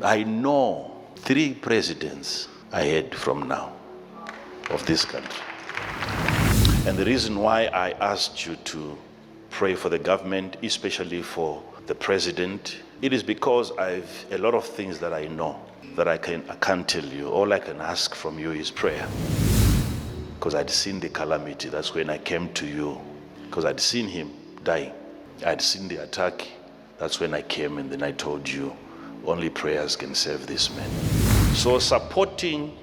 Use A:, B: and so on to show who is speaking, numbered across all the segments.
A: I know 3 presidents ahead from now of this country. And the reason why I asked you to pray for the government, especially for the president, it is because I've a lot of things that I know that I can't tell you. All I can ask from you is prayer. Because I'd seen the calamity. That's when I came to you. Because I'd seen him dying. I'd seen the attack. That's when I came, and then I told you, only prayers can save this man. So supporting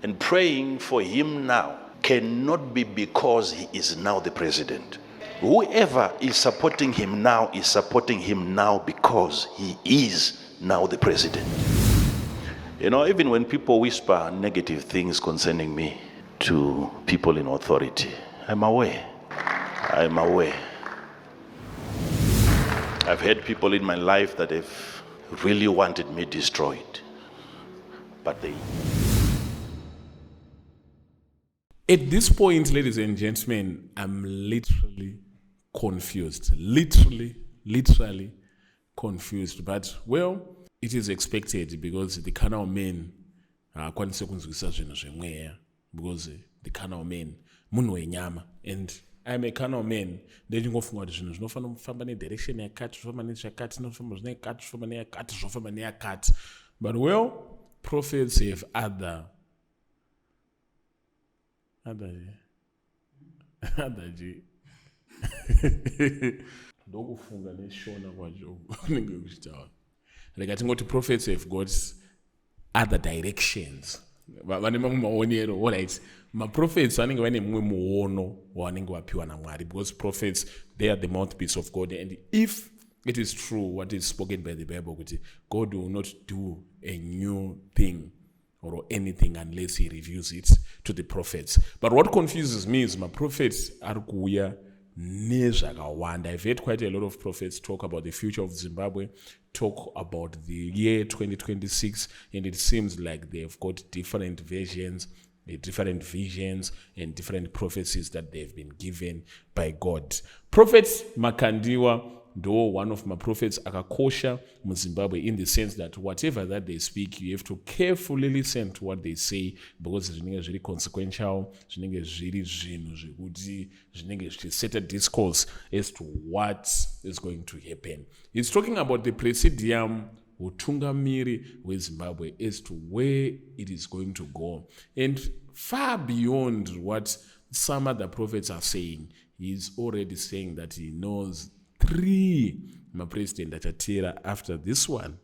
A: and praying for him now cannot be because he is now the president. Whoever is supporting him now is supporting him now because he is now the president. You know, even when people whisper negative things concerning me to people in authority, I'm aware. I've had people in my life that have really wanted me destroyed, but they...
B: At this point, ladies and gentlemen, I'm literally confused. Literally confused. But, well, it is expected because the carnal men are because the carnal men munhu wenyama, and I'm a carnal man. Then you go for zvinhu zvinofana kufamba nedirection yakati, zvofamba nezvakati, zvinofamba zvinekati, zvofamba neyakati, zvofamba neyakati. But, well, prophets have other ndokufunga neshona kwacho kunenge kuchitaura. Like tingoti prophets have got other directions. Vane mamwe maonero, all right. Prophets vanenge vane mumwe muono wavanenge vapiwa naMwari, because prophets, they are the mouthpiece of God. And if it is true what is spoken by the Bible, God will not do a new thing or anything unless he reveals it to the prophets. But what confuses me is my prophets are kuuya nezvakawanda. I've heard quite a lot of prophets talk about the future of Zimbabwe, talk about the year 2026, and it seems like they've got different visions, different visions, and different prophecies that they've been given by God. Prophet Makandiwa, though one of my prophets, akakosha mu Zimbabwe, in the sense that whatever that they speak, you have to carefully listen to what they say, because zvinenge zviri consequential, zvinenge zviri zvinhu zvekuti zvinenge zvichiset a discourse as to what is going to happen. He's talking about the presidium, utungamiri weZimbabwe, as to where it is going to go, and far beyond what some other prophets are saying. He's already saying that he knows 3 president achatera after this one.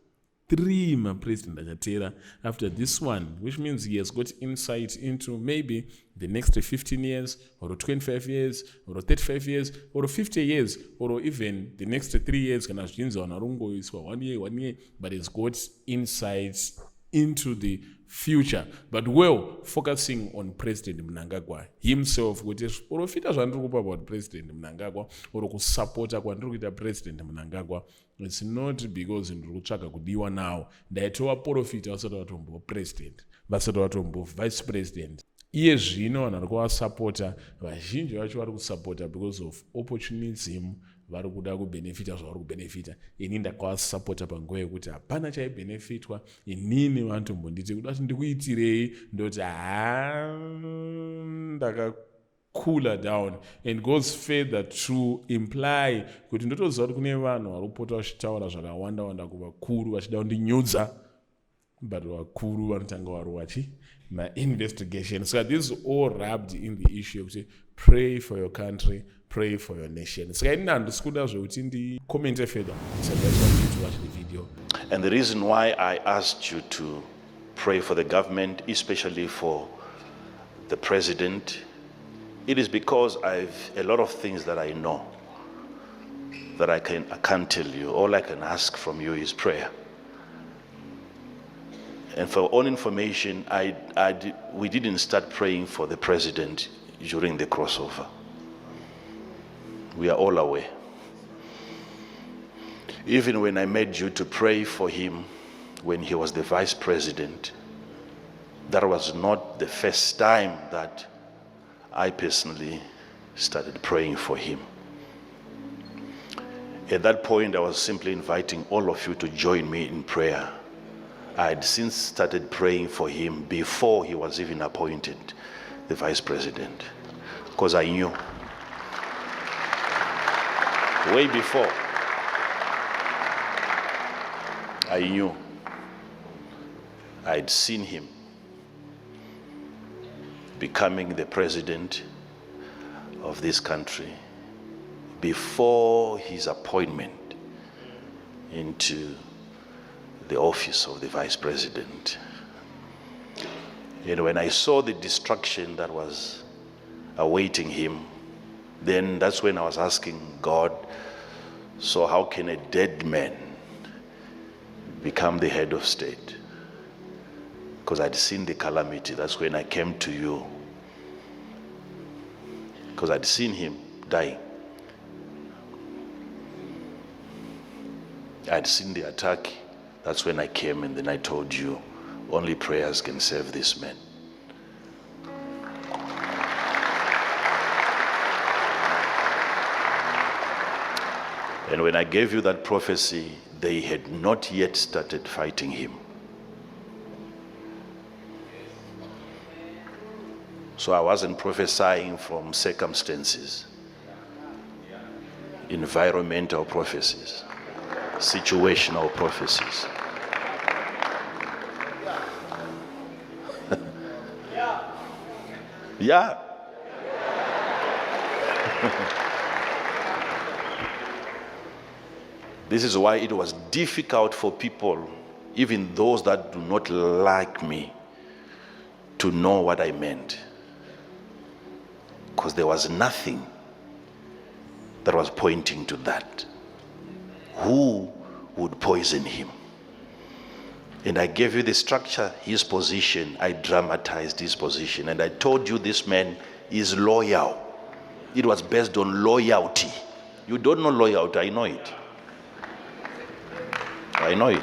B: 3 president achatera after this one, which means he has got insight into maybe the next 15 years, or 25 years, or 35 years, or 50 years, or even the next 3 years. Kana zvichinzi wanarungoiswa 1 year, but he's got insights into the future. But well, focusing on President Mnangagwa himself, kuti profita zvandiri kupa about President Mnangagwa or kusupporta kwandiri kuita President Mnangagwa, it's not because ndiri kutsvaga kudiwa now. Ndaitova profita vasati vatombo president, vasati vatombo vice president. Iye zvino vanhu vari kuvasupporta, vazhinji vacho vari kusupporta because of opportunism. Vari kuda kubenefita zvavari kubenefita. Ini ndakavasupporta panguva yekuti hapana chaibenefitwa. Inini vanotombonditi kuda kuti ndikuitirei, ndoti ndakakula down, and goes further to imply kuti ndotoziva kuti kune vanhu vari kupota vachitaura zvakawanda kuvakuru vachida kundinyudza, but vakuru vanotanga vari vachi ma-investigation. So this is all wrapped in the issue of pray for your country, pray for your nation. So I ndisikuda zvekuti ndi-comment further. So I just want you to watch the video.
A: And the reason why I asked you to pray for the government, especially for the president, it is because I've a lot of things that I know that I can't tell you. All I can ask from you is prayer. And for all information, we didn't start praying for the president during the crossover. We are all aware. Even when I made you to pray for him when he was the vice president, that was not the first time that I personally started praying for him. At that point, I was simply inviting all of you to join me in prayer. I had since started praying for him before he was even appointed the vice president, because I knew way before. I knew. I'd seen him becoming the president of this country before his appointment into the office of the vice president. And when I saw the destruction that was awaiting him, then that's when I was asking God, so how can a dead man become the head of state? Because I'd seen the calamity. That's when I came to you, because I'd seen him dying. I'd seen the attack. That's when I came, and then I told you, only prayers can save this man. And when I gave you that prophecy, they had not yet started fighting him. So I wasn't prophesying from circumstances, environmental prophecies, situational prophecies. Yeah. This is why it was difficult for people, even those that do not like me, to know what I meant. Because there was nothing that was pointing to that. Who would poison him? And I gave you the structure, his position. I dramatized his position. And I told you this man is loyal. It was based on loyalty. You don't know loyalty, I know it. I know it.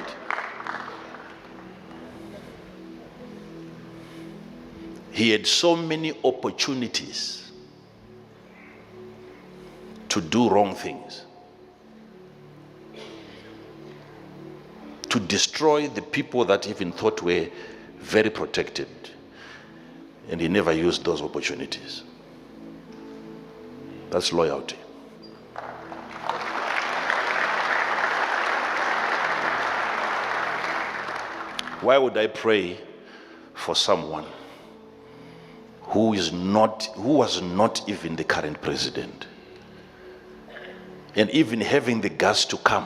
A: He had so many opportunities to do wrong things, to destroy the people that even thought were very protected, and he never used those opportunities. That's loyalty. Why would I pray for someone who was not even the current president, and even having the guts to come?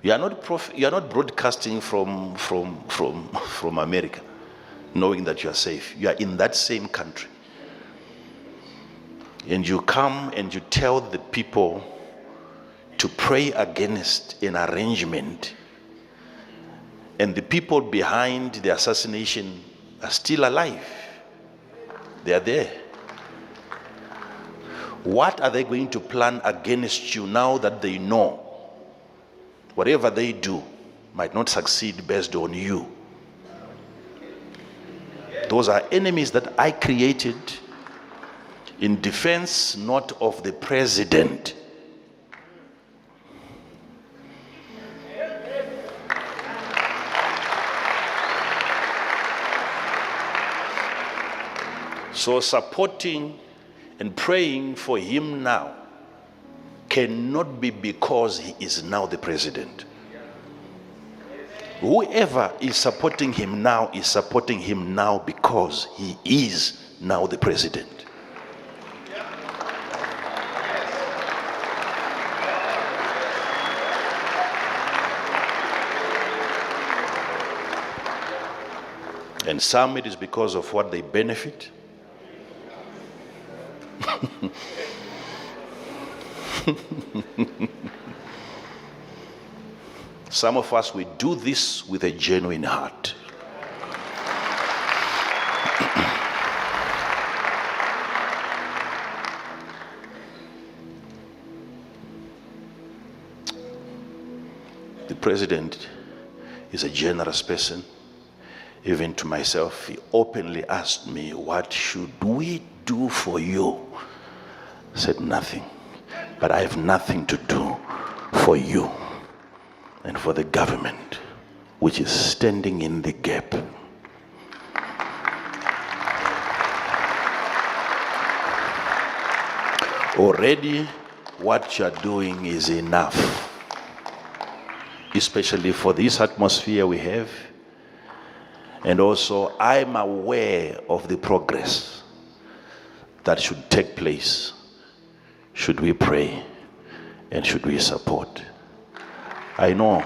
A: You are not broadcasting from America, knowing that you are safe. You are in that same country, and you come and you tell the people to pray against an arrangement, and the people behind the assassination are still alive. They are there. What are they going to plan against you now that they know whatever they do might not succeed based on you? Those are enemies that I created in defense not of the president. So supporting and praying for him now cannot be because he is now the president. Whoever is supporting him now is supporting him now because he is now the president. And some it is because of what they benefit. Some of us, we do this with a genuine heart. The president is a generous person. Even to myself, he openly asked me, what should we do for you? I said, nothing. But I have nothing to do for you and for the government. which is standing in the gap. Already, what you are doing is enough, especially for this atmosphere we have. And also, I'm aware of the progress that should take place should we pray and should we support. I know.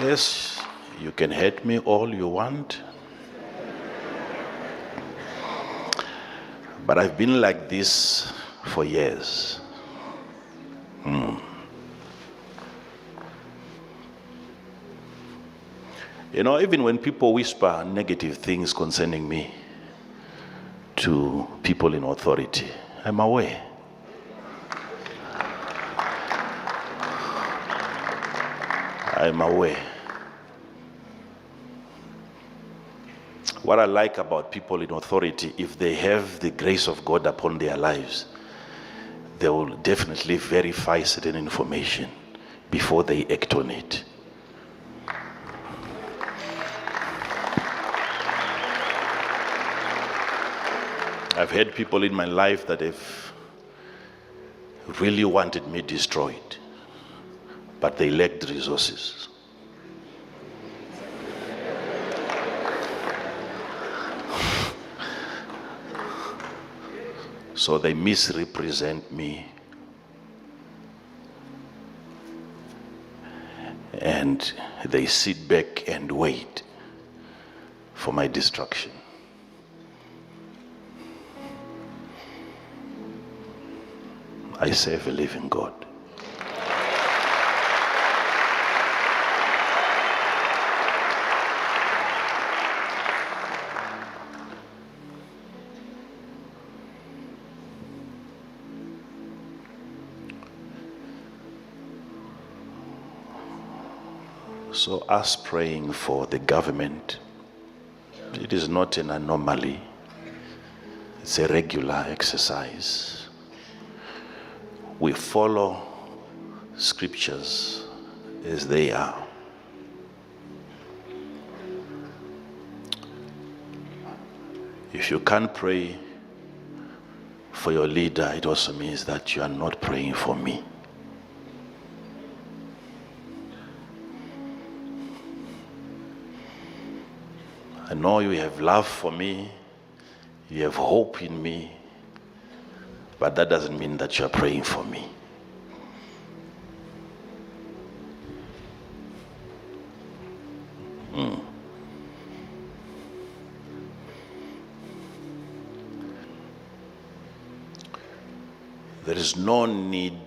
A: Yes, you can hate me all you want. But I've been like this for years. You know, even when people whisper negative things concerning me to people in authority, I'm aware. I'm aware. What I like about people in authority, if they have the grace of God upon their lives, they will definitely verify certain information before they act on it. I've had people in my life that have really wanted me destroyed, but they lacked resources. So they misrepresent me, and they sit back and wait for my destruction. I serve a living God. So us praying for the government, it is not an anomaly. It's a regular exercise. We follow scriptures as they are. If you can't pray for your leader, it also means that you are not praying for me. I know you have love for me, you have hope in me, but that doesn't mean that you are praying for me. There is no need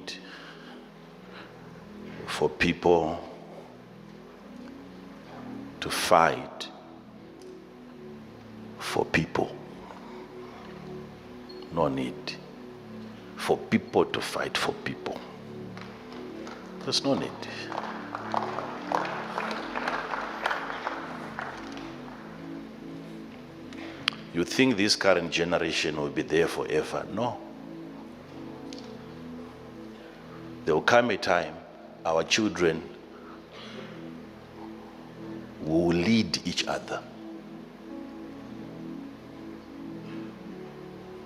A: for people to fight for people. No need for people to fight for people. There's no need. You think this current generation will be there forever? No. There will come a time our children will lead each other.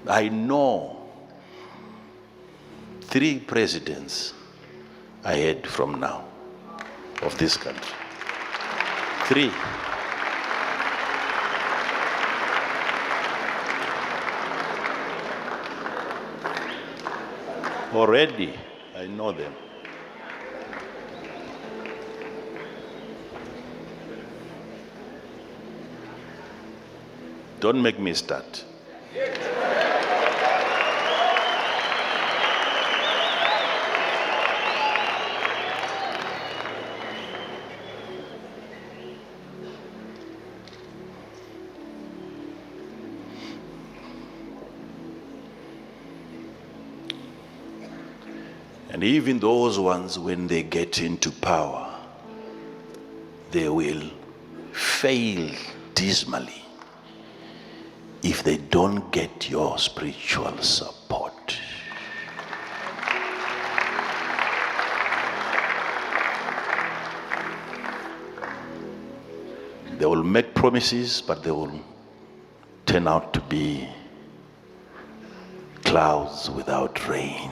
A: I know 3 presidents ahead from now of this country. 3. Already, I know them. Don't make me start. And even those ones, when they get into power, they will fail dismally if they don't get your spiritual support. They will make promises, but they will turn out to be clouds without rain.